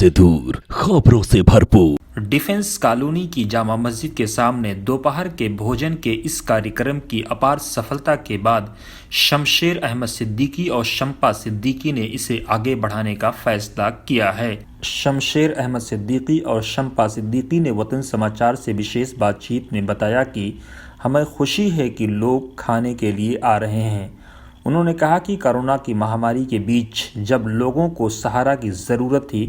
से दूर, खबरों से भरपूर। डिफेंस कॉलोनी की जामा मस्जिद के सामने दोपहर के भोजन के इस कार्यक्रम की अपार सफलता के बाद शमशेर अहमद सिद्दीकी और शम्पा सिद्दीकी ने इसे आगे बढ़ाने का फैसला किया है। शमशेर अहमद सिद्दीकी और शम्पा सिद्दीकी ने वतन समाचार से विशेष बातचीत में बताया कि हमें खुशी है कि लोग खाने के लिए आ रहे हैं। उन्होंने कहा कि कोरोना की महामारी के बीच जब लोगों को सहारा की ज़रूरत थी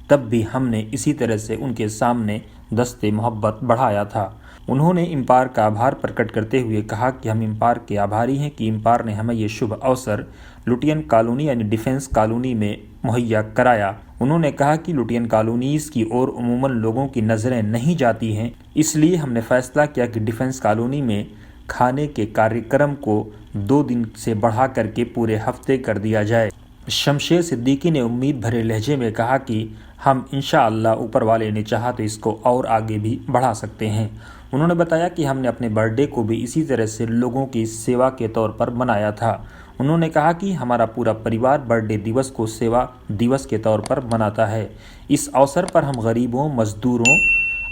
तब भी हमने इसी तरह से उनके सामने दस्ते मोहब्बत बढ़ाया था। उन्होंने इम्पायर का आभार प्रकट करते हुए कहा कि हम इम्पायर के आभारी हैं कि इम्पायर ने हमें ये शुभ अवसर लुटियन कॉलोनी यानी डिफेंस कॉलोनी में मुहैया कराया। उन्होंने कहा कि लुटियन कॉलोनीज़ की ओर उमूमन लोगों की नज़रें नहीं जाती हैं, इसलिए हमने फैसला किया कि डिफेंस कॉलोनी में खाने के कार्यक्रम को 2 दिन से बढ़ा करके पूरे हफ्ते कर दिया जाए। शमशेर सिद्दीकी ने उम्मीद भरे लहजे में कहा कि हम इंशाअल्लाह ऊपर वाले ने चाहा तो इसको और आगे भी बढ़ा सकते हैं। उन्होंने बताया कि हमने अपने बर्थडे को भी इसी तरह से लोगों की सेवा के तौर पर मनाया था। उन्होंने कहा कि हमारा पूरा परिवार बर्थडे दिवस को सेवा दिवस के तौर पर मनाता है। इस अवसर पर हम गरीबों, मजदूरों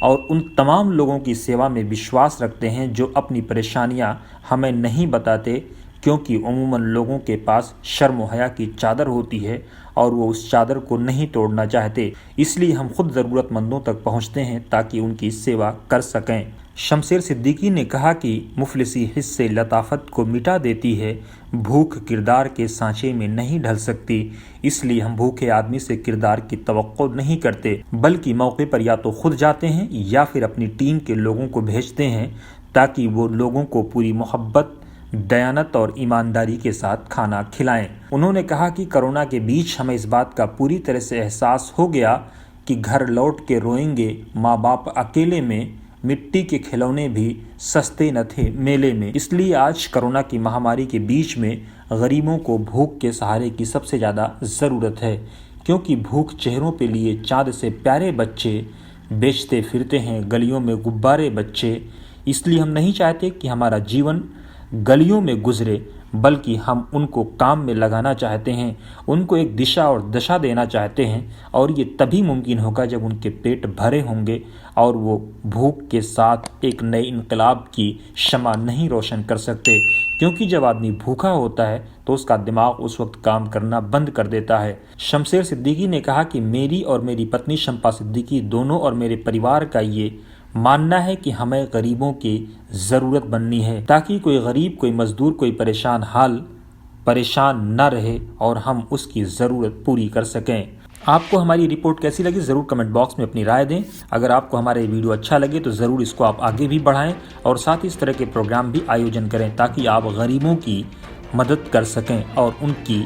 और उन तमाम लोगों की सेवा में विश्वास रखते हैं जो अपनी परेशानियां हमें नहीं बताते, क्योंकि उमूमन लोगों के पास शर्म व हया की चादर होती है और वो उस चादर को नहीं तोड़ना चाहते, इसलिए हम खुद ज़रूरतमंदों तक पहुंचते हैं ताकि उनकी सेवा कर सकें। शमशेर सिद्दीकी ने कहा कि मुफलिसी हिस्से लताफत को मिटा देती है, भूख किरदार के सांचे में नहीं ढल सकती, इसलिए हम भूखे आदमी से किरदार की तवक्को नहीं करते, बल्कि मौके पर या तो खुद जाते हैं या फिर अपनी टीम के लोगों को भेजते हैं ताकि वो लोगों को पूरी मोहब्बत, दयानत और ईमानदारी के साथ खाना खिलाएं। उन्होंने कहा कि कोरोना के बीच हमें इस बात का पूरी तरह से एहसास हो गया कि घर लौट के रोएंगे माँ बाप अकेले में, मिट्टी के खिलौने भी सस्ते न थे मेले में। इसलिए आज कोरोना की महामारी के बीच में गरीबों को भूख के सहारे की सबसे ज़्यादा ज़रूरत है, क्योंकि भूख चेहरों पे लिए चाँद से प्यारे बच्चे बेचते फिरते हैं गलियों में गुब्बारे बच्चे। इसलिए हम नहीं चाहते कि हमारा जीवन गलियों में गुजरे, बल्कि हम उनको काम में लगाना चाहते हैं, उनको एक दिशा और दशा देना चाहते हैं, और ये तभी मुमकिन होगा जब उनके पेट भरे होंगे और वो भूख के साथ एक नए इनकलाब की शमा नहीं रोशन कर सकते, क्योंकि जब आदमी भूखा होता है तो उसका दिमाग उस वक्त काम करना बंद कर देता है। शमशेर सिद्दीकी ने कहा कि मेरी और मेरी पत्नी शम्पा सिद्दीकी दोनों और मेरे परिवार का ये मानना है कि हमें गरीबों की ज़रूरत बननी है, ताकि कोई गरीब, कोई मज़दूर, कोई परेशान न रहे और हम उसकी ज़रूरत पूरी कर सकें। आपको हमारी रिपोर्ट कैसी लगी ज़रूर कमेंट बॉक्स में अपनी राय दें। अगर आपको हमारा ये वीडियो अच्छा लगे तो ज़रूर इसको आप आगे भी बढ़ाएं और साथ ही इस तरह के प्रोग्राम भी आयोजन करें ताकि आप गरीबों की मदद कर सकें और उनकी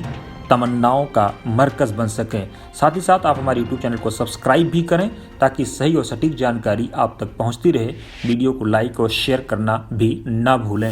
तमन्नाओं का मरकज़ बन सकें। साथ ही साथ आप हमारे YouTube चैनल को सब्सक्राइब भी करें ताकि सही और सटीक जानकारी आप तक पहुंचती रहे। वीडियो को लाइक और शेयर करना भी ना भूलें।